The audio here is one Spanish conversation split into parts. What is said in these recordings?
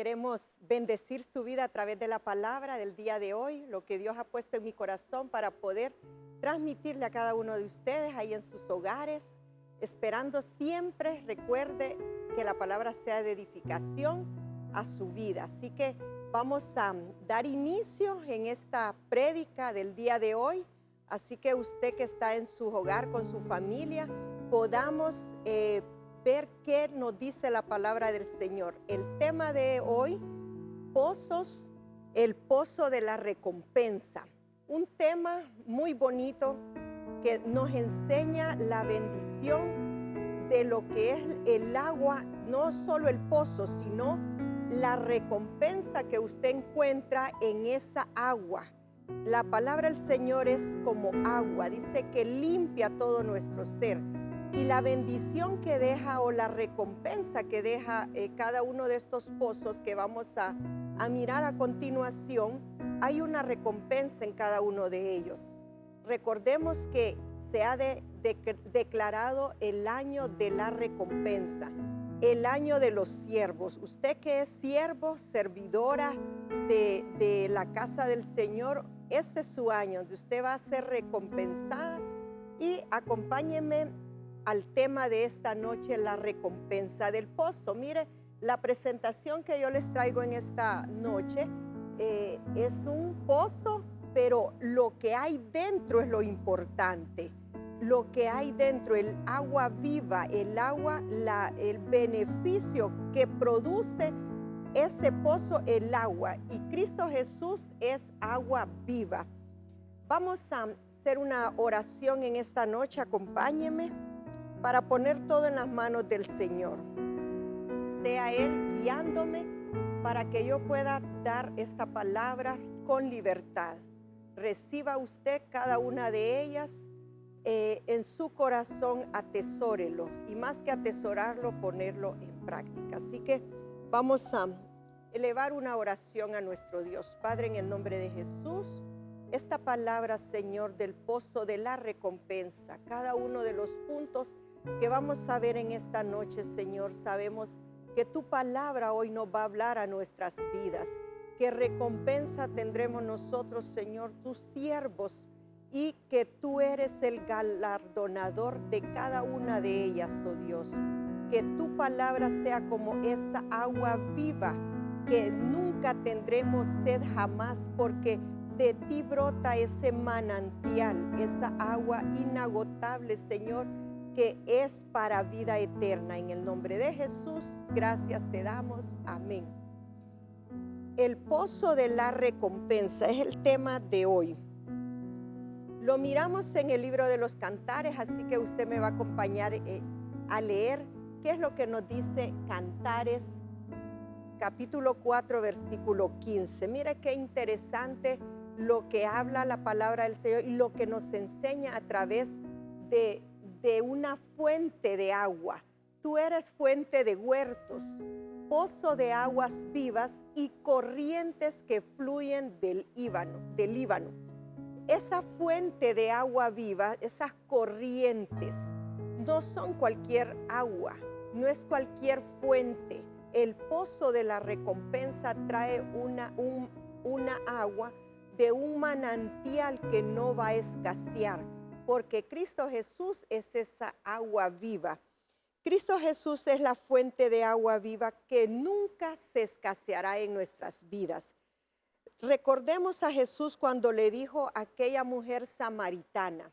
Queremos bendecir su vida a través de la palabra del día de hoy, lo que Dios ha puesto en mi corazón para poder transmitirle a cada uno de ustedes ahí en sus hogares, esperando siempre, recuerde que la palabra sea de edificación a su vida. Así que vamos a dar inicio en esta prédica del día de hoy. Así que usted que está en su hogar con su familia, podamos ver qué nos dice la palabra del Señor. El tema de hoy, pozos, el pozo de la recompensa. Un tema muy bonito que nos enseña la bendición de lo que es el agua, no solo el pozo, sino la recompensa que usted encuentra en esa agua. La palabra del Señor es como agua, dice que limpia todo nuestro ser. Y la bendición que deja o la recompensa que deja cada uno de estos pozos que vamos a mirar a continuación, hay una recompensa en cada uno de ellos. Recordemos que se ha declarado el año de la recompensa, el año de los siervos. Usted que es siervo, servidora de la casa del Señor, este es su año donde usted va a ser recompensada. Y acompáñenme al tema de esta noche, la recompensa del pozo. Mire, la presentación que yo les traigo en esta noche es un pozo, pero lo que hay dentro es lo importante. Lo que hay dentro, el agua viva, el agua, el beneficio que produce ese pozo, el agua. Y Cristo Jesús es agua viva. Vamos a hacer una oración en esta noche, acompáñenme, para poner todo en las manos del Señor. Sea Él guiándome para que yo pueda dar esta palabra con libertad. Reciba usted cada una de ellas en su corazón, atesórelo. Y más que atesorarlo, ponerlo en práctica. Así que vamos a elevar una oración a nuestro Dios. Padre, en el nombre de Jesús, esta palabra, Señor, del pozo de la recompensa, cada uno de los puntos que vamos a ver en esta noche, Señor, sabemos que tu palabra hoy nos va a hablar a nuestras vidas. ¿Qué recompensa tendremos nosotros, Señor, tus siervos? Y que tú eres el galardonador de cada una de ellas, oh Dios. Que tu palabra sea como esa agua viva, que nunca tendremos sed jamás, porque de ti brota ese manantial, esa agua inagotable, Señor, que es para vida eterna. En el nombre de Jesús, gracias te damos. Amén. El pozo de la recompensa es el tema de hoy. Lo miramos en el libro de los Cantares, así que usted me va a acompañar a leer qué es lo que nos dice Cantares, capítulo 4, versículo 15. Mira qué interesante lo que habla la palabra del Señor y lo que nos enseña a través de una fuente de agua. Tú eres fuente de huertos, pozo de aguas vivas y corrientes que fluyen del Líbano. Esa fuente de agua viva, esas corrientes, no son cualquier agua, no es cualquier fuente. El pozo de la recompensa trae una agua de un manantial que no va a escasear, porque Cristo Jesús es esa agua viva. Cristo Jesús es la fuente de agua viva que nunca se escaseará en nuestras vidas. Recordemos a Jesús cuando le dijo a aquella mujer samaritana: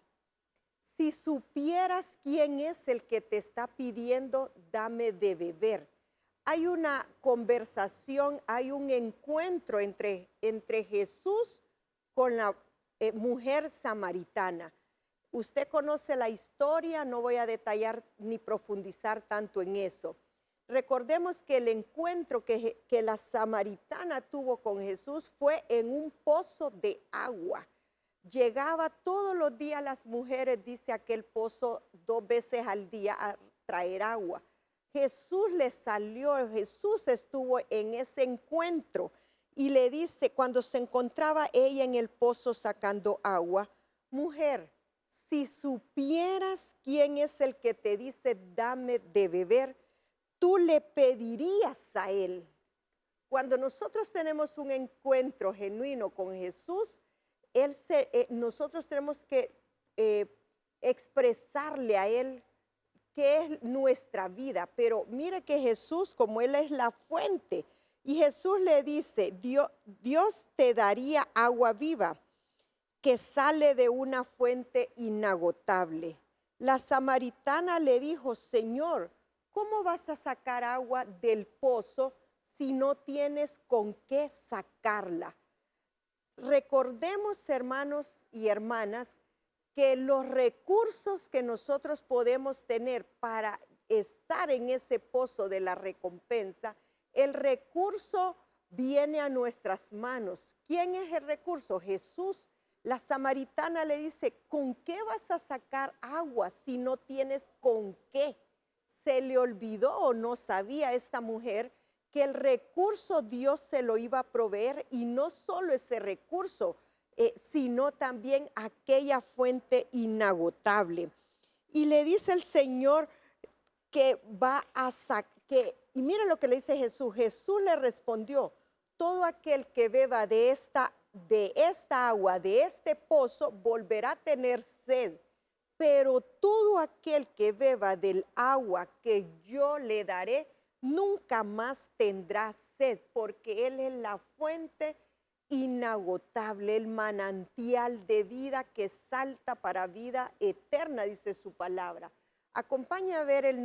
si supieras quién es el que te está pidiendo, dame de beber. Hay una conversación, hay un encuentro entre Jesús con la mujer samaritana. Usted conoce la historia, no voy a detallar ni profundizar tanto en eso. Recordemos que el encuentro que la samaritana tuvo con Jesús fue en un pozo de agua. Llegaba todos los días las mujeres, dice aquel pozo, 2 veces al día a traer agua. Jesús le salió, Jesús estuvo en ese encuentro y le dice, cuando se encontraba ella en el pozo sacando agua: mujer, si supieras quién es el que te dice dame de beber, tú le pedirías a él Cuando nosotros tenemos un encuentro genuino con Jesús, nosotros tenemos que eh, expresarle a Él qué es nuestra vida. Pero mire que Jesús, como Él es la fuente, y Jesús le dice, Dios te daría agua viva que sale de una fuente inagotable. La samaritana le dijo, Señor, ¿cómo vas a sacar agua del pozo si no tienes con qué sacarla? Recordemos, hermanos y hermanas, que los recursos que nosotros podemos tener para estar en ese pozo de la recompensa, el recurso viene a nuestras manos. ¿Quién es el recurso? Jesús. La samaritana le dice, ¿con qué vas a sacar agua si no tienes con qué? Se le olvidó o no sabía esta mujer que el recurso Dios se lo iba a proveer, y no solo ese recurso, sino también aquella fuente inagotable. Y le dice el Señor que va a sacar, y mira lo que le dice Jesús. Jesús le respondió, todo aquel que beba de esta agua, de este pozo, volverá a tener sed. Pero todo aquel que beba del agua que yo le daré, nunca más tendrá sed, porque Él es la fuente inagotable, el manantial de vida que salta para vida eterna, dice su palabra. Acompaña a ver el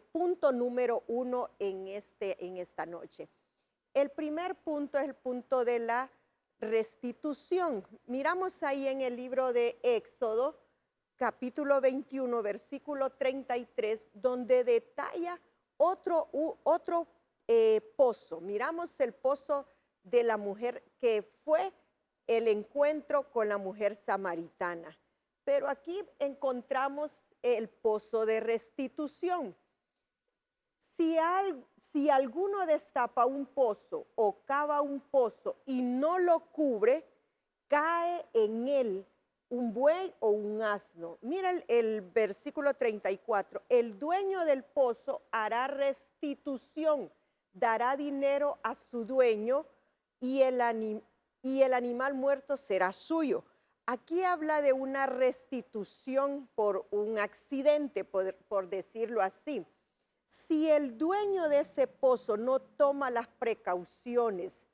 punto número 1 en esta noche. El primer punto es el punto de la restitución. Miramos ahí en el libro de Éxodo, capítulo 21, versículo 33, donde detalla otro pozo. Miramos el pozo de la mujer, que fue el encuentro con la mujer samaritana. Pero aquí encontramos el pozo de restitución. Si alguno destapa un pozo o cava un pozo y no lo cubre, cae en él un buey o un asno. Mira el versículo 34. El dueño del pozo hará restitución, dará dinero a su dueño, y el animal muerto será suyo. Aquí habla de una restitución por un accidente, por decirlo así. Si el dueño de ese pozo no toma las precauciones,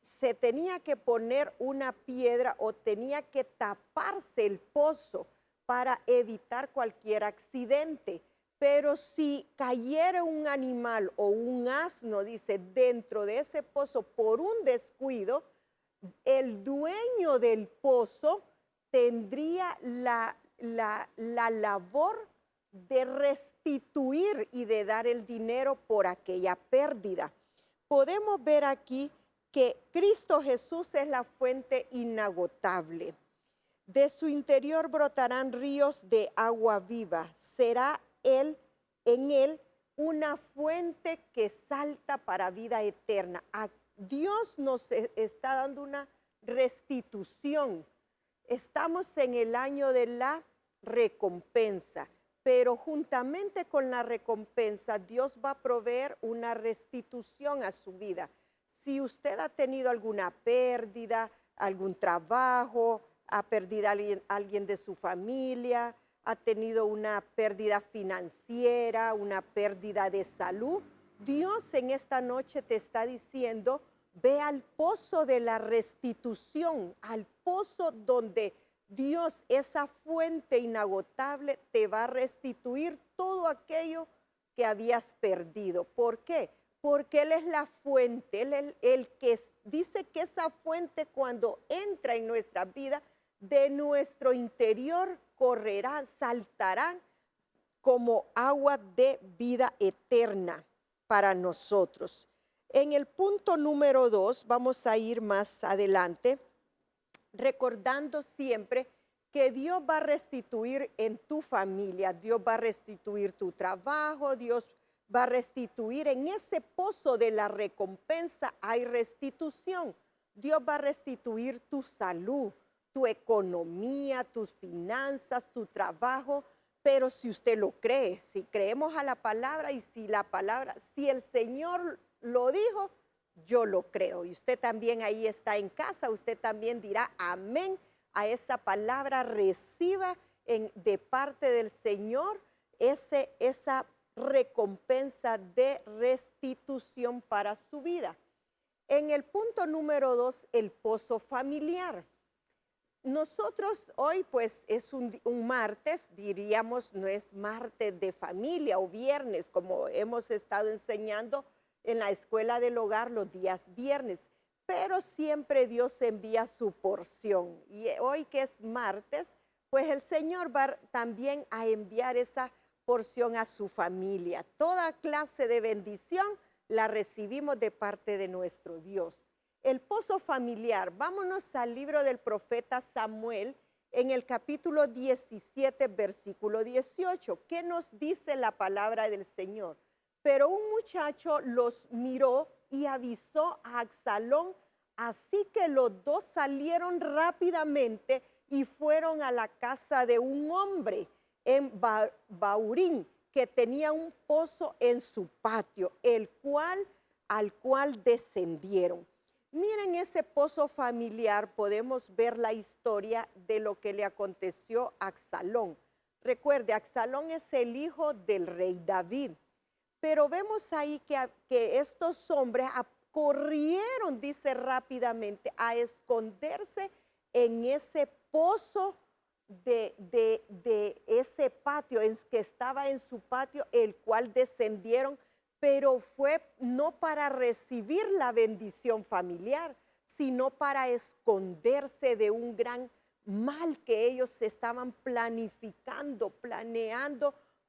se tenía que poner una piedra o tenía que taparse el pozo para evitar cualquier accidente. Pero si cayera un animal o un asno, dice, dentro de ese pozo por un descuido, el dueño del pozo tendría la labor de restituir y de dar el dinero por aquella pérdida. Podemos ver aquí que Cristo Jesús es la fuente inagotable. De su interior brotarán ríos de agua viva. Será en él una fuente que salta para vida eterna. Dios nos está dando una restitución. Estamos en el año de la recompensa, pero juntamente con la recompensa, Dios va a proveer una restitución a su vida. Si usted ha tenido alguna pérdida, algún trabajo, ha perdido a alguien de su familia, ha tenido una pérdida financiera, una pérdida de salud, Dios en esta noche te está diciendo, ve al pozo de la restitución, al pozo donde Dios, esa fuente inagotable, te va a restituir todo aquello que habías perdido. ¿Por qué? Porque Él es la fuente, Él es el que dice que esa fuente, cuando entra en nuestra vida, de nuestro interior correrán, saltarán como agua de vida eterna para nosotros. En el punto número 2, vamos a ir más adelante, recordando siempre que Dios va a restituir en tu familia, Dios va a restituir tu trabajo, Dios va a restituir en ese pozo de la recompensa, hay restitución. Dios va a restituir tu salud, tu economía, tus finanzas, tu trabajo, pero si usted lo cree, si creemos a la palabra y si el Señor lo dijo, yo lo creo. Y usted también ahí está en casa, usted también dirá amén a esa palabra, reciba de parte del Señor esa recompensa de restitución para su vida. En el punto número 2, el pozo familiar. Nosotros hoy pues es un martes, diríamos, no es martes de familia o viernes, como hemos estado enseñando en la escuela del hogar los días viernes, pero siempre Dios envía su porción. Y hoy que es martes, pues el Señor va también a enviar esa porción a su familia. Toda clase de bendición la recibimos de parte de nuestro Dios. El pozo familiar, vámonos al libro del profeta Samuel en el capítulo 17, versículo 18. ¿Qué nos dice la palabra del Señor? Pero un muchacho los miró y avisó a Absalón, así que los dos salieron rápidamente y fueron a la casa de un hombre en Baurín, que tenía un pozo en su patio, al cual descendieron. Miren ese pozo familiar, podemos ver la historia de lo que le aconteció a Absalón. Recuerde, Absalón es el hijo del rey David, pero vemos ahí que estos hombres corrieron, dice rápidamente, a esconderse en ese pozo de ese patio, que estaba en su patio, el cual descendieron, pero fue no para recibir la bendición familiar, sino para esconderse de un gran mal que ellos estaban planeando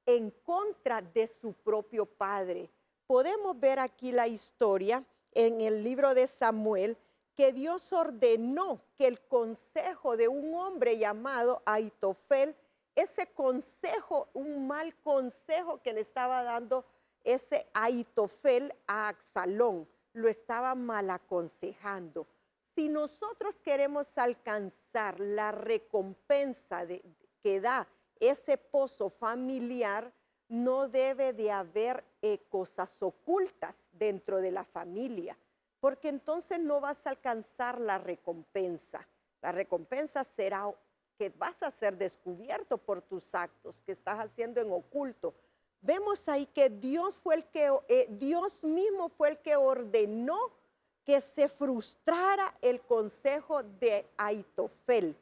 en contra de su propio padre. Podemos ver aquí la historia en el libro de Samuel, que Dios ordenó que el consejo de un hombre llamado Aitofel, ese consejo, un mal consejo que le estaba dando ese Aitofel a Absalón, lo estaba mal aconsejando. Si nosotros queremos alcanzar la recompensa que da ese pozo familiar, no debe de haber cosas ocultas dentro de la familia, porque entonces no vas a alcanzar la recompensa. La recompensa será que vas a ser descubierto por tus actos que estás haciendo en oculto. Vemos ahí que Dios mismo fue el que ordenó que se frustrara el consejo de Aitofel.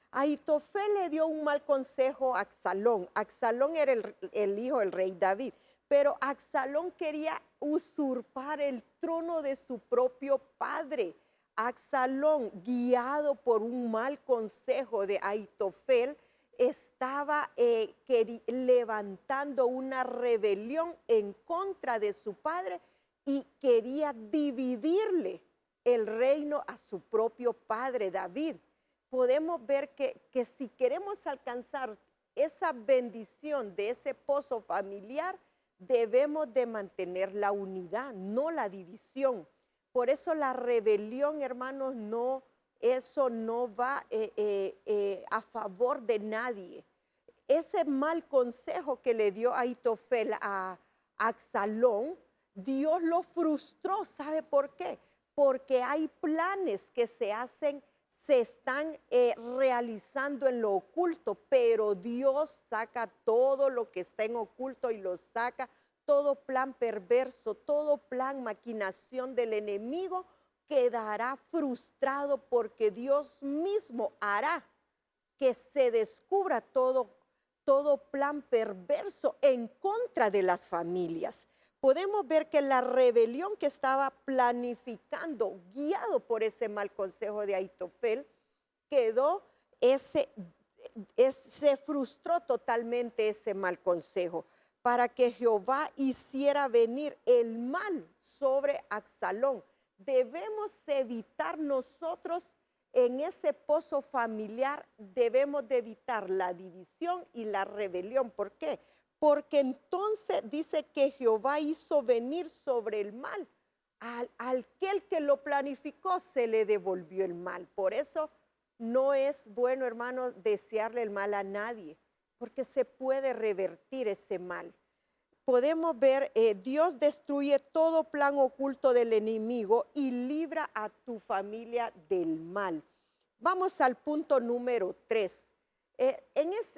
Aitofel le dio un mal consejo a Absalón. Absalón era el hijo del rey David, pero Absalón quería usurpar el trono de su propio padre. Absalón, guiado por un mal consejo de Aitofel, estaba levantando una rebelión en contra de su padre y quería dividirle el reino a su propio padre David. Podemos ver que si queremos alcanzar esa bendición de ese pozo familiar, debemos de mantener la unidad, no la división. Por eso la rebelión, hermanos, eso no va a favor de nadie. Ese mal consejo que le dio Aitofel a Absalón, Dios lo frustró. ¿Sabe por qué? Porque hay planes que se están realizando en lo oculto, pero Dios saca todo lo que está en oculto y lo saca, todo plan perverso, todo plan, maquinación del enemigo quedará frustrado, porque Dios mismo hará que se descubra todo plan perverso en contra de las familias. Podemos ver que la rebelión que estaba planificando, guiado por ese mal consejo de Aitofel, se frustró totalmente ese mal consejo, para que Jehová hiciera venir el mal sobre Absalón. Debemos evitar nosotros en ese pozo familiar, debemos de evitar la división y la rebelión. ¿Por qué? Porque entonces dice que Jehová hizo venir sobre el mal. Al aquel que lo planificó se le devolvió el mal. Por eso no es bueno, hermanos, desearle el mal a nadie, porque se puede revertir ese mal. podemos ver, Dios destruye todo plan oculto del enemigo y libra a tu familia del mal. Vamos al punto número 3.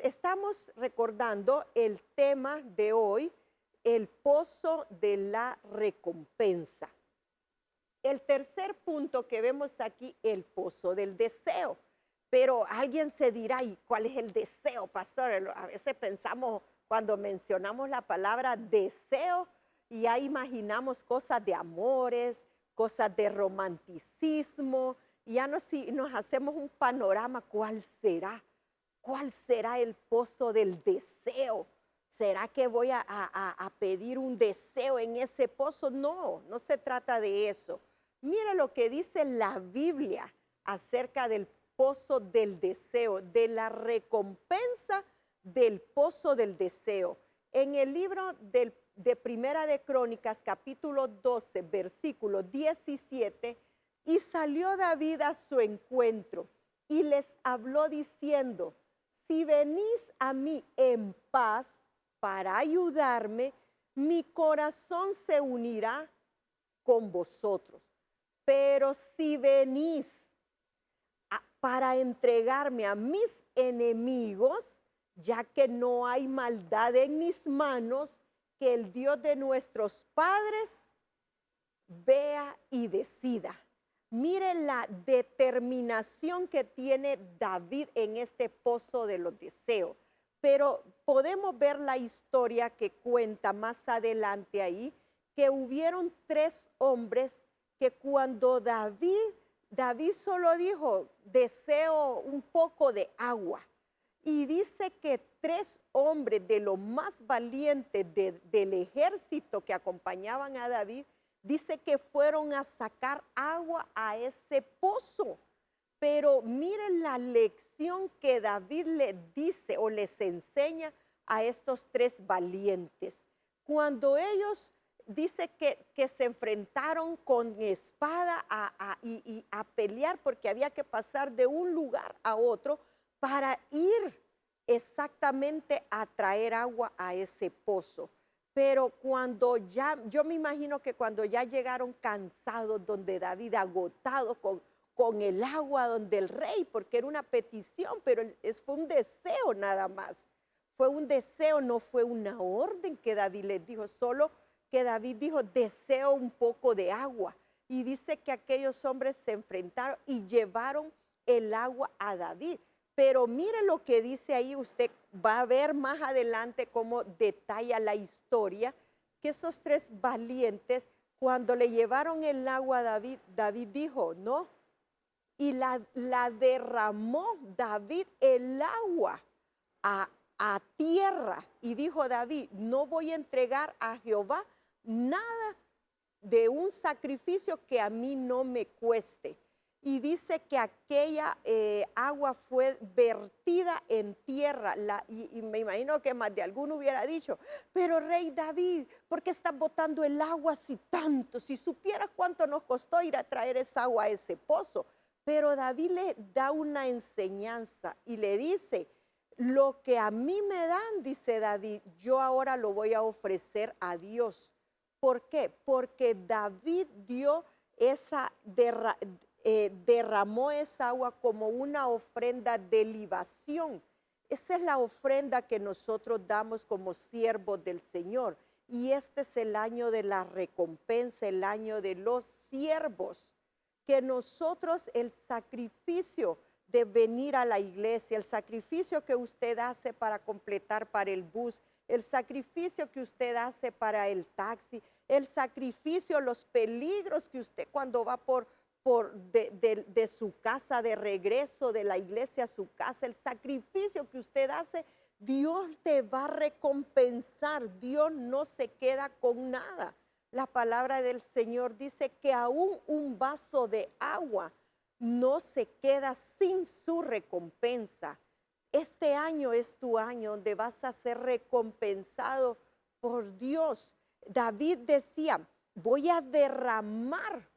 Estamos recordando el tema de hoy, el pozo de la recompensa. El tercer punto que vemos aquí, el pozo del deseo. Pero alguien se dirá, ¿y cuál es el deseo, pastor? A veces pensamos, cuando mencionamos la palabra deseo, y ya imaginamos cosas de amores, cosas de romanticismo, y ya nos hacemos un panorama, ¿cuál será? ¿Cuál será el pozo del deseo? ¿Será que voy a pedir un deseo en ese pozo? No, no se trata de eso. Mira lo que dice la Biblia acerca del pozo del deseo, de la recompensa del pozo del deseo. En el libro de Primera de Crónicas, capítulo 12, versículo 17, y salió David a su encuentro y les habló diciendo, si venís a mí en paz para ayudarme, mi corazón se unirá con vosotros. Pero si venís para entregarme a mis enemigos, ya que no hay maldad en mis manos, que el Dios de nuestros padres vea y decida. Mire la determinación que tiene David en este pozo de los deseos. Pero podemos ver la historia que cuenta más adelante ahí, que hubieron 3 hombres que cuando David solo dijo, deseo un poco de agua. Y dice que 3 hombres de los más valientes del ejército que acompañaban a David, dice que fueron a sacar agua a ese pozo. Pero miren la lección que David le dice o les enseña a estos 3 valientes. Cuando ellos dice que se enfrentaron con espada y a pelear porque había que pasar de un lugar a otro para ir exactamente a traer agua a ese pozo. Pero cuando yo me imagino que cuando ya llegaron cansados, donde David agotado con el agua, donde el rey, porque era una petición, pero fue un deseo nada más. Fue un deseo, no fue una orden que David les dijo, solo que David dijo, deseo un poco de agua. Y dice que aquellos hombres se enfrentaron y llevaron el agua a David. Pero mire lo que dice ahí, usted va a ver más adelante cómo detalla la historia, que esos 3 valientes, cuando le llevaron el agua a David, David dijo, no, y la derramó David el agua a tierra. Y dijo David, no voy a entregar a Jehová nada de un sacrificio que a mí no me cueste. Y dice que aquella agua fue vertida en tierra. Y me imagino que más de alguno hubiera dicho, pero rey David, ¿por qué estás botando el agua así tanto? Si supieras cuánto nos costó ir a traer esa agua a ese pozo. Pero David le da una enseñanza y le dice, lo que a mí me dan, dice David, yo ahora lo voy a ofrecer a Dios. ¿Por qué? Porque David derramó esa agua como una ofrenda de libación. Esa es la ofrenda que nosotros damos como siervos del Señor. Y este es el año de la recompensa, el año de los siervos. Que nosotros, el sacrificio de venir a la iglesia, el sacrificio que usted hace para completar para el bus, el sacrificio que usted hace para el taxi, el sacrificio, los peligros que usted cuando va de su casa de regreso, de la iglesia a su casa, el sacrificio que usted hace, Dios te va a recompensar. Dios no se queda con nada. La palabra del Señor dice que aún un vaso de agua no se queda sin su recompensa. Este año es tu año donde vas a ser recompensado por Dios. David decía, voy a derramar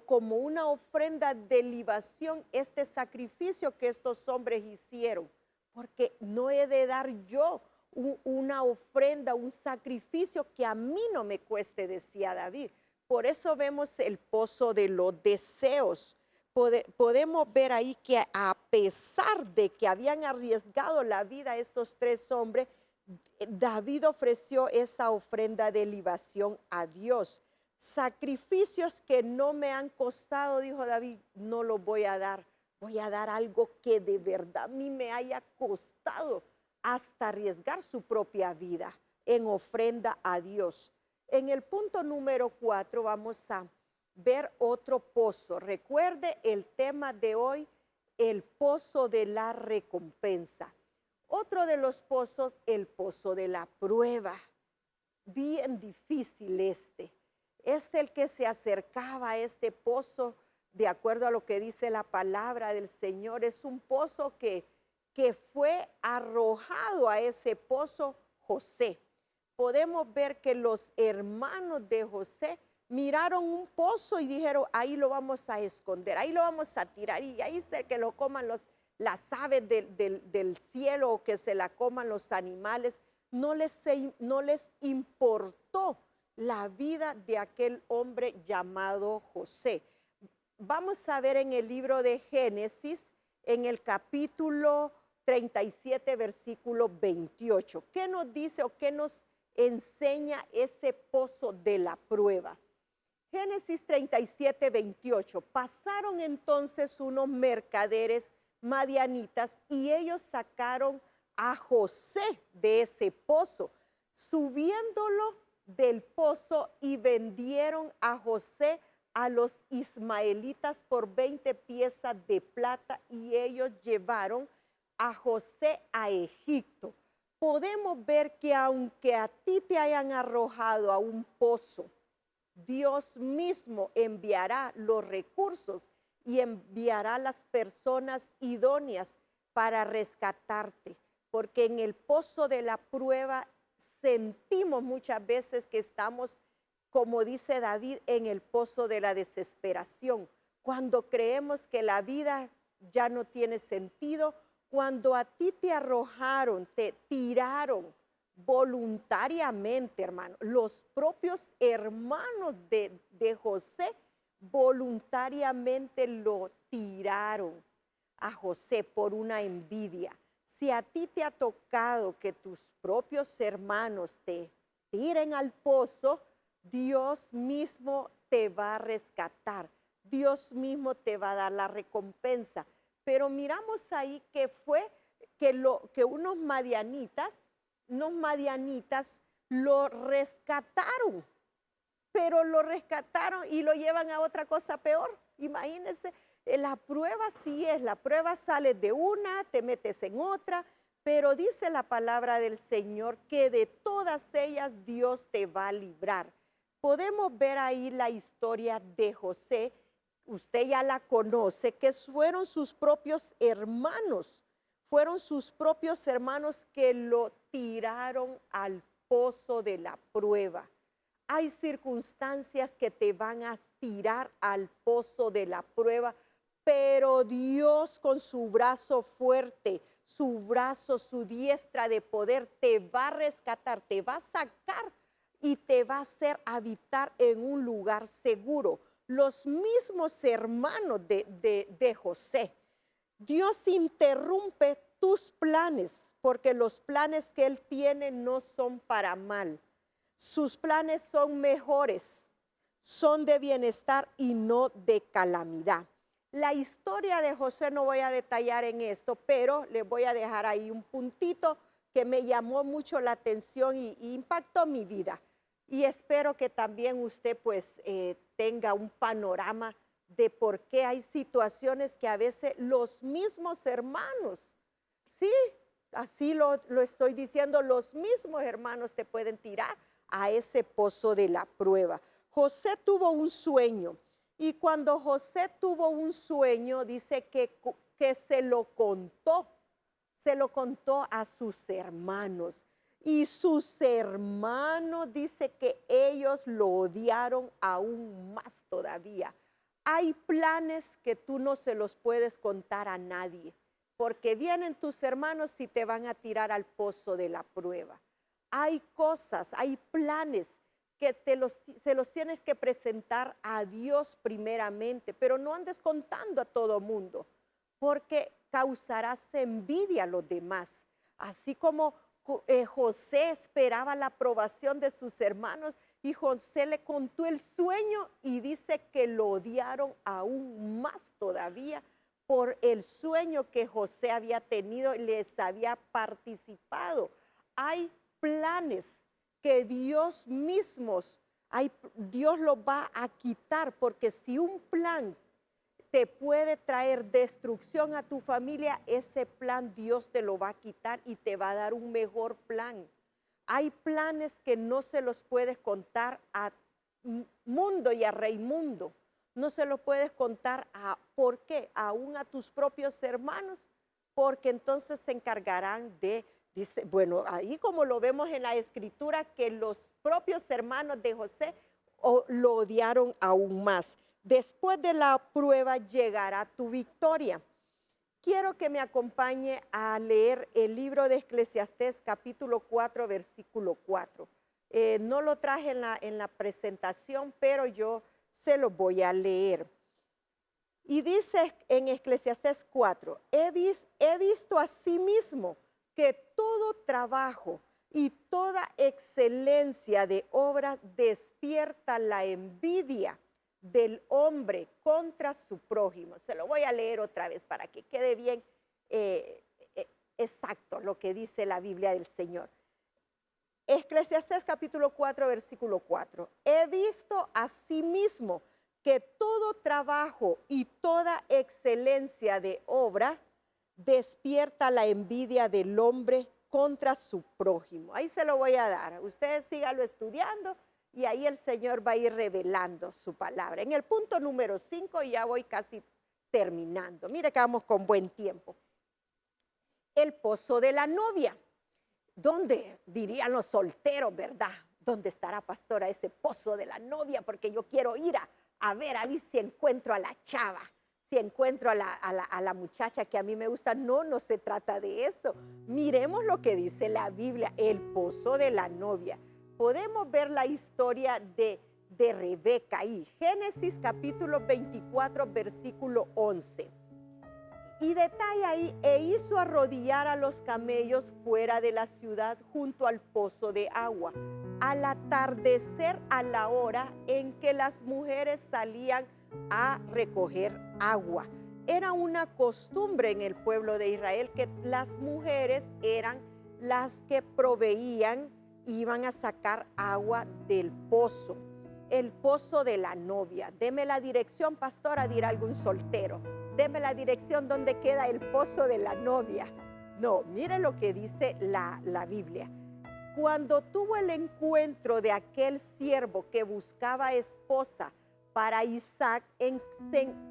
como una ofrenda de libación este sacrificio que estos hombres hicieron, porque no he de dar yo una ofrenda, un sacrificio que a mí no me cueste, decía David. Por eso vemos el pozo de los deseos. Podemos ver ahí que a pesar de que habían arriesgado la vida estos tres hombres, David ofreció esa ofrenda de libación a Dios. Sacrificios que no me han costado, dijo David, no los voy a dar. Voy a dar algo que de verdad a mí me haya costado hasta arriesgar su propia vida en ofrenda a Dios. En el punto número 4 vamos a ver otro pozo. Recuerde el tema de hoy, el pozo de la recompensa. Otro de los pozos, el pozo de la prueba. Bien difícil este. Es el que se acercaba a este pozo, de acuerdo a lo que dice la palabra del Señor. Es un pozo que fue arrojado a ese pozo José. Podemos ver que los hermanos de José miraron un pozo y dijeron, ahí lo vamos a esconder, ahí lo vamos a tirar y ahí sé que lo coman las aves del cielo o que se la coman los animales. No les importó la vida de aquel hombre llamado José. Vamos a ver en el libro de Génesis, en el capítulo 37, versículo 28. ¿Qué nos dice o qué nos enseña ese pozo de la prueba? Génesis 37, 28. Pasaron entonces unos mercaderes madianitas y ellos sacaron a José de ese pozo, subiéndolo del pozo, y vendieron a José a los ismaelitas por 20 piezas de plata, y ellos llevaron a José a Egipto. Podemos ver que aunque a ti te hayan arrojado a un pozo, Dios mismo enviará los recursos y enviará las personas idóneas para rescatarte, porque en el pozo de la prueba sentimos muchas veces que estamos, como dice David, en el pozo de la desesperación, cuando creemos que la vida ya no tiene sentido, cuando a ti te arrojaron, te tiraron voluntariamente, hermano. Los propios hermanos de José voluntariamente lo tiraron a José por una envidia. Si a ti te ha tocado que tus propios hermanos te tiren al pozo, Dios mismo te va a rescatar. Dios mismo te va a dar la recompensa. Pero miramos ahí que fue que unos madianitas lo rescataron, pero lo rescataron y lo llevan a otra cosa peor. Imagínense, la prueba sí es, la prueba sale de una, te metes en otra, pero dice la palabra del Señor que de todas ellas Dios te va a librar. Podemos ver ahí la historia de José, usted ya la conoce, que fueron sus propios hermanos que lo tiraron al pozo de la prueba. Hay circunstancias que te van a tirar al pozo de la prueba, pero Dios con su brazo fuerte, su brazo, su diestra de poder, te va a rescatar, te va a sacar y te va a hacer habitar en un lugar seguro. Los mismos hermanos de José. Dios interrumpe tus planes, porque los planes que Él tiene no son para mal. Sus planes son mejores, son de bienestar y no de calamidad. La historia de José no voy a detallar en esto, pero les voy a dejar ahí un puntito que me llamó mucho la atención y impactó mi vida. Y espero que también usted pues tenga un panorama de por qué hay situaciones que a veces los mismos hermanos, sí, así lo estoy diciendo, los mismos hermanos te pueden tirar a ese pozo de la prueba. José tuvo un sueño, y cuando José tuvo un sueño, dice que se lo contó a sus hermanos. Y sus hermanos, dice que ellos lo odiaron aún más todavía. Hay planes que tú no se los puedes contar a nadie, porque vienen tus hermanos y te van a tirar al pozo de la prueba. Hay cosas, hay planes que se los tienes que presentar a Dios primeramente, pero no andes contando a todo mundo, porque causarás envidia a los demás. Así como José esperaba la aprobación de sus hermanos y José le contó el sueño y dice que lo odiaron aún más todavía por el sueño que José había tenido y les había participado. Hay planes que Dios mismos, Dios los va a quitar, porque si un plan te puede traer destrucción a tu familia, ese plan Dios te lo va a quitar y te va a dar un mejor plan. Hay planes que no se los puedes contar a mundo y a Raimundo. No se lo puedes contar ¿por qué? Aún a tus propios hermanos, porque entonces se encargarán dice, bueno, ahí como lo vemos en la escritura, que los propios hermanos de José lo odiaron aún más. Después de la prueba llegará tu victoria. Quiero que me acompañe a leer el libro de Eclesiastés capítulo 4, versículo 4. No lo traje en la presentación, pero yo se lo voy a leer. Y dice en Eclesiastés 4, he visto asimismo que todo trabajo y toda excelencia de obra despierta la envidia del hombre contra su prójimo. Se lo voy a leer otra vez para que quede bien exacto lo que dice la Biblia del Señor. Eclesiastés capítulo 4, versículo 4. He visto asimismo que todo trabajo y toda excelencia de obra despierta la envidia del hombre contra su prójimo. Ahí se lo voy a dar. Ustedes síganlo estudiando y ahí el Señor va a ir revelando su palabra. En el punto número 5 ya voy casi terminando. Mire que vamos con buen tiempo. El pozo de la novia. ¿Dónde dirían los solteros, verdad? ¿Dónde estará, pastora, ese pozo de la novia? Porque yo quiero ir a ver si encuentro a la chava, si encuentro a la muchacha que a mí me gusta. No se trata de eso. Miremos lo que dice la Biblia, el pozo de la novia. Podemos ver la historia de Rebeca ahí. Génesis capítulo 24, versículo 11. Y detalla ahí, e hizo arrodillar a los camellos fuera de la ciudad junto al pozo de agua, al atardecer, a la hora en que las mujeres salían a recoger agua. Era una costumbre en el pueblo de Israel que las mujeres eran las que proveían, iban a sacar agua del pozo, el pozo de la novia. Deme la dirección, pastora, dirá algún soltero. Deme la dirección donde queda el pozo de la novia. No, mire lo que dice la Biblia. Cuando tuvo el encuentro de aquel siervo que buscaba esposa para Isaac,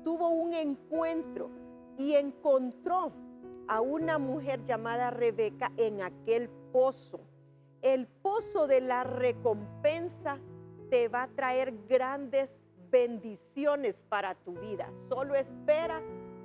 tuvo un encuentro y encontró a una mujer llamada Rebeca en aquel pozo. El pozo de la recompensa te va a traer grandes bendiciones para tu vida. Solo espera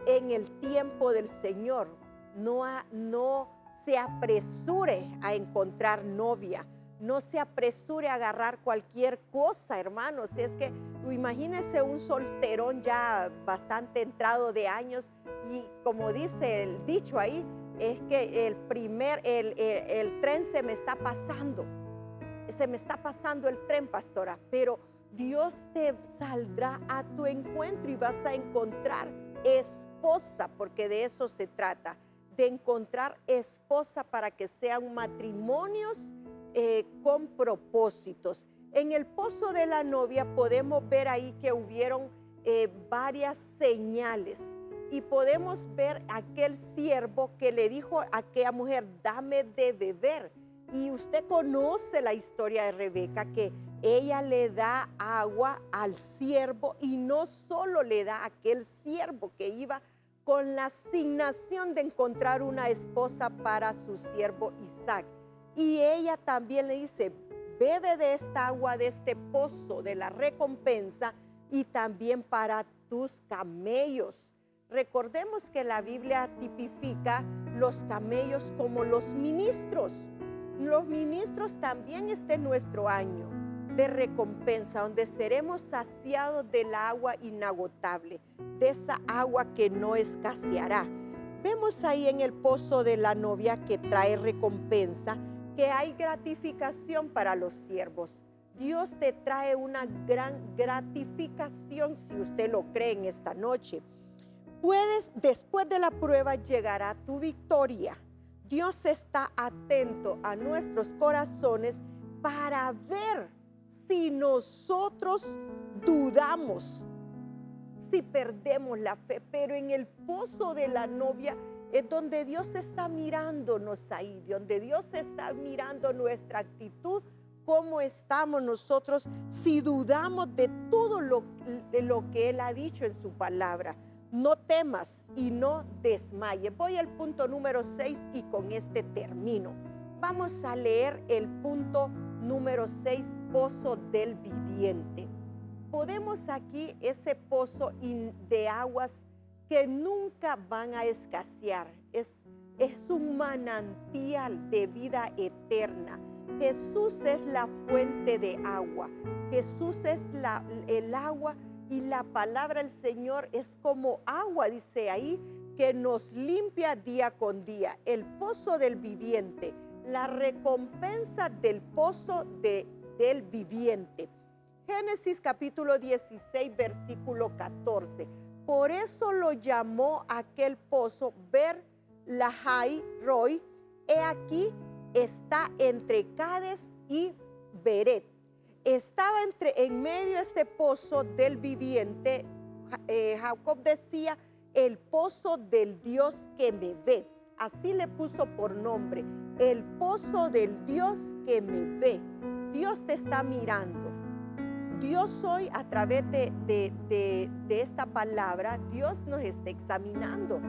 en el tiempo del Señor. No se apresure a encontrar novia. No se apresure a agarrar cualquier cosa, hermanos. Es que imagínense un solterón ya bastante entrado de años y como dice el dicho ahí, es que el tren se me está pasando. Se me está pasando el tren, pastora, pero Dios te saldrá a tu encuentro y vas a encontrar esposa, porque de eso se trata, de encontrar esposa para que sean matrimonios con propósitos. En el pozo de la novia podemos ver ahí que hubieron varias señales y podemos ver aquel siervo que le dijo a aquella mujer, dame de beber. Y usted conoce la historia de Rebeca, que ella le da agua al siervo y no solo le da a aquel siervo que iba con la asignación de encontrar una esposa para su siervo Isaac. Y ella también le dice, bebe de esta agua, de este pozo de la recompensa y también para tus camellos. Recordemos que la Biblia tipifica los camellos como los ministros. Los ministros también este es nuestro año de recompensa, donde seremos saciados del agua inagotable, de esa agua que no escaseará. Vemos ahí en el pozo de la novia que trae recompensa, que hay gratificación para los siervos. Dios te trae una gran gratificación si usted lo cree en esta noche. Después de la prueba llegará tu victoria. Dios está atento a nuestros corazones para ver si nosotros dudamos, si perdemos la fe. Pero en el pozo de la novia es donde Dios está mirándonos ahí, donde Dios está mirando nuestra actitud, cómo estamos nosotros, si dudamos de todo lo que Él ha dicho en su palabra. No temas y no desmayes. Voy al punto número 6 y con este termino. Vamos a leer el punto número 6, pozo del viviente. Podemos aquí ese pozo de aguas que nunca van a escasear. Es un manantial de vida eterna. Jesús es la fuente de agua. Jesús es el agua. Y la palabra del Señor es como agua, dice ahí, que nos limpia día con día. El pozo del viviente, la recompensa del pozo del viviente. Génesis capítulo 16, versículo 14. Por eso lo llamó aquel pozo Ber Lahai Roi. He aquí, está entre Cades y Beret. Estaba en medio de este pozo del viviente. Jacob decía, el pozo del Dios que me ve. Así le puso por nombre, el pozo del Dios que me ve. Dios te está mirando. Dios hoy, a través de esta palabra, Dios nos está examinando.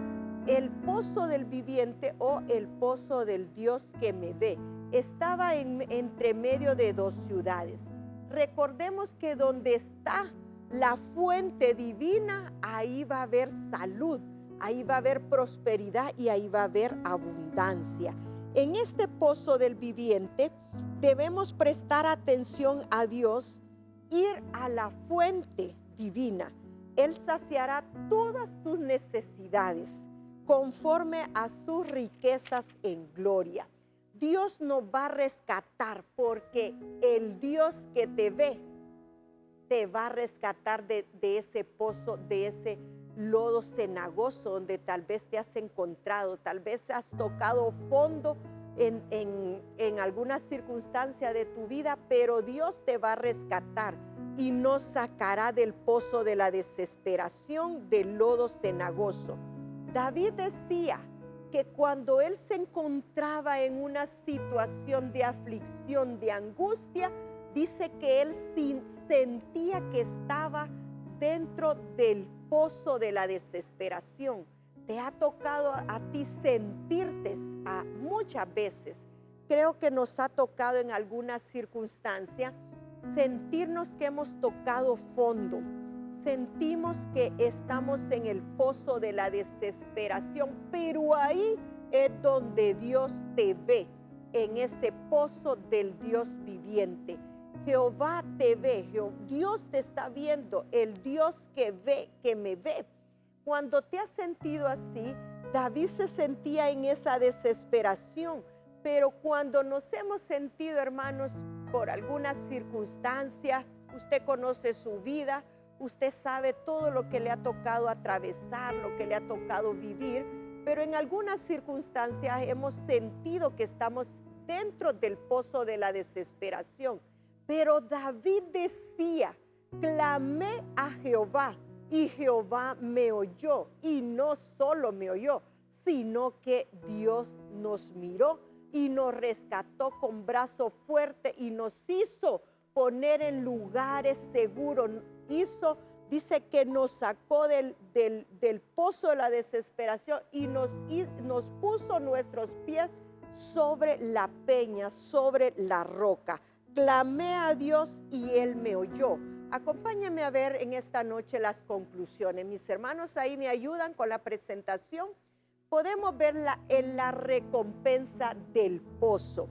El pozo del viviente o el pozo del Dios que me ve. Estaba entre medio de dos ciudades. Recordemos que donde está la fuente divina, ahí va a haber salud, ahí va a haber prosperidad y ahí va a haber abundancia. En este pozo del viviente debemos prestar atención a Dios, ir a la fuente divina. Él saciará todas tus necesidades conforme a sus riquezas en gloria. Dios nos va a rescatar porque el Dios que te ve te va a rescatar de ese pozo, de ese lodo cenagoso donde tal vez te has encontrado, tal vez has tocado fondo en alguna circunstancia de tu vida, pero Dios te va a rescatar y nos sacará del pozo de la desesperación, del lodo cenagoso. David decía que cuando él se encontraba en una situación de aflicción, de angustia, dice que él sentía que estaba dentro del pozo de la desesperación. Te ha tocado a ti sentirte muchas veces. Creo que nos ha tocado en alguna circunstancia sentirnos que hemos tocado fondo. Sentimos que estamos en el pozo de la desesperación, pero ahí es donde Dios te ve, en ese pozo del Dios viviente. Jehová te ve, Dios te está viendo, el Dios que ve, que me ve. Cuando te has sentido así, David se sentía en esa desesperación, pero cuando nos hemos sentido, hermanos, por alguna circunstancia, usted conoce su vida, usted sabe todo lo que le ha tocado atravesar, lo que le ha tocado vivir, pero en algunas circunstancias hemos sentido que estamos dentro del pozo de la desesperación. Pero David decía, clamé a Jehová y Jehová me oyó, y no solo me oyó, sino que Dios nos miró y nos rescató con brazo fuerte y nos hizo poner en lugares seguros. Dice que nos sacó del pozo de la desesperación y nos puso nuestros pies sobre la peña, sobre la roca. Clamé a Dios y Él me oyó. Acompáñame a ver en esta noche las conclusiones. Mis hermanos ahí me ayudan con la presentación. Podemos ver en la recompensa del pozo.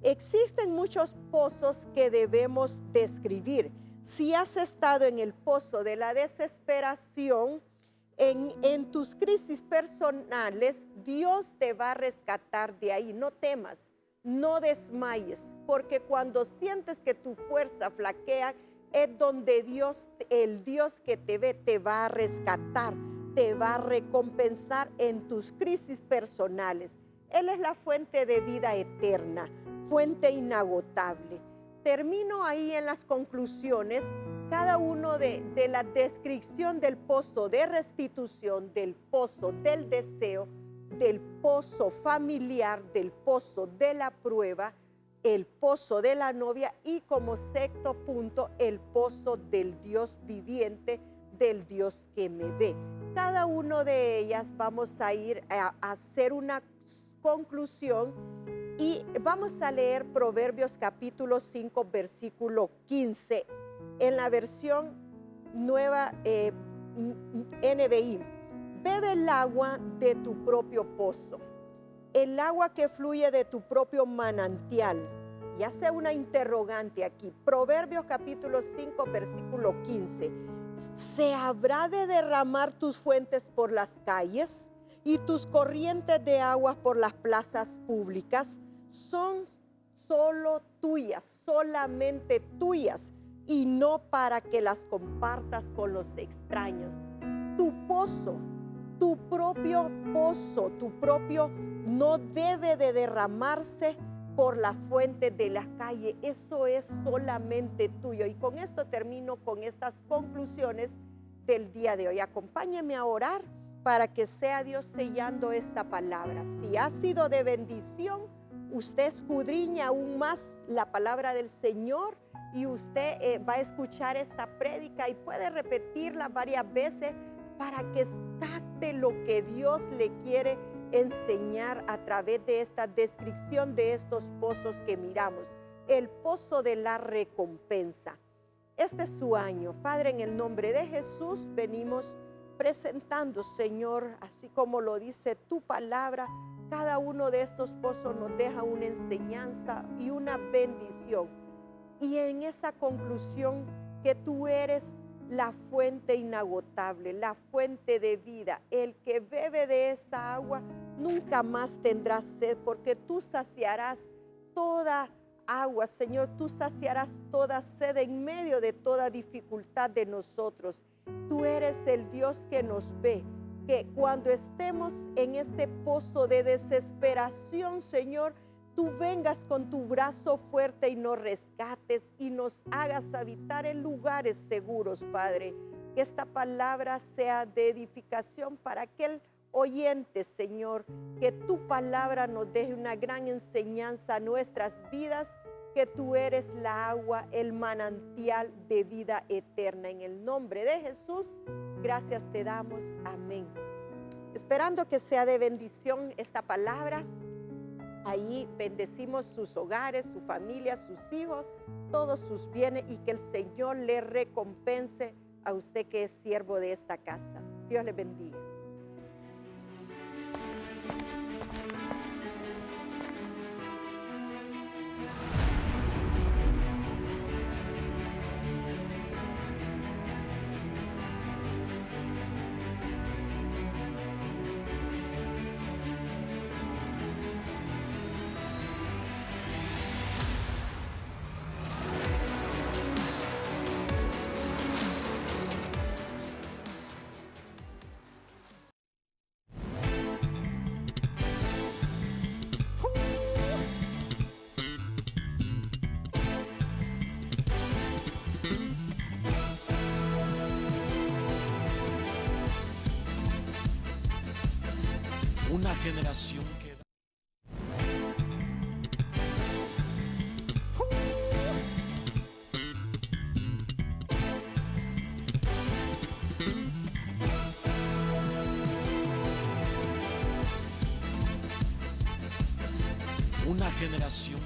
Existen muchos pozos que debemos describir. Si has estado en el pozo de la desesperación, en tus crisis personales, Dios te va a rescatar de ahí. No temas, no desmayes, porque cuando sientes que tu fuerza flaquea, es donde Dios, el Dios que te ve, te va a rescatar, te va a recompensar en tus crisis personales. Él es la fuente de vida eterna, fuente inagotable. Termino ahí en las conclusiones, cada uno de la descripción del pozo de restitución, del pozo del deseo, del pozo familiar, del pozo de la prueba, el pozo de la novia y como sexto punto, el pozo del Dios viviente, del Dios que me ve. Cada uno de ellas vamos a ir a hacer una conclusión y vamos a leer Proverbios capítulo 5, versículo 15 en la versión nueva NBI. Bebe el agua de tu propio pozo, el agua que fluye de tu propio manantial. Y hace una interrogante aquí. Proverbios capítulo 5, versículo 15. ¿Se habrá de derramar tus fuentes por las calles y tus corrientes de aguas por las plazas públicas? Son solo tuyas, solamente tuyas, y no para que las compartas con los extraños. Tu pozo, tu propio pozo, tu propio, no debe de derramarse por la fuente de la calle. Eso es solamente tuyo. Y con esto termino con estas conclusiones del día de hoy. Acompáñeme a orar para que sea Dios sellando esta palabra. Si ha sido de bendición, usted escudriña aún más la palabra del Señor y usted va a escuchar esta prédica y puede repetirla varias veces para que capte lo que Dios le quiere enseñar a través de esta descripción de estos pozos que miramos. El pozo de la recompensa. Este es su año. Padre, en el nombre de Jesús venimos presentando, Señor, así como lo dice tu palabra, cada uno de estos pozos nos deja una enseñanza y una bendición. Y en esa conclusión que tú eres la fuente inagotable, la fuente de vida. El que bebe de esa agua nunca más tendrá sed, porque tú saciarás toda agua, Señor. Tú saciarás toda sed en medio de toda dificultad de nosotros. Tú eres el Dios que nos ve, que cuando estemos en ese pozo de desesperación, Señor, tú vengas con tu brazo fuerte y nos rescates y nos hagas habitar en lugares seguros, Padre. Que esta palabra sea de edificación para aquel oyente, Señor. Que tu palabra nos deje una gran enseñanza a nuestras vidas, que tú eres la agua, el manantial de vida eterna. En el nombre de Jesús, gracias te damos. Amén. Esperando que sea de bendición esta palabra. Ahí bendecimos sus hogares, su familia, sus hijos, todos sus bienes y que el Señor le recompense a usted que es siervo de esta casa. Dios le bendiga. Una generación que una generación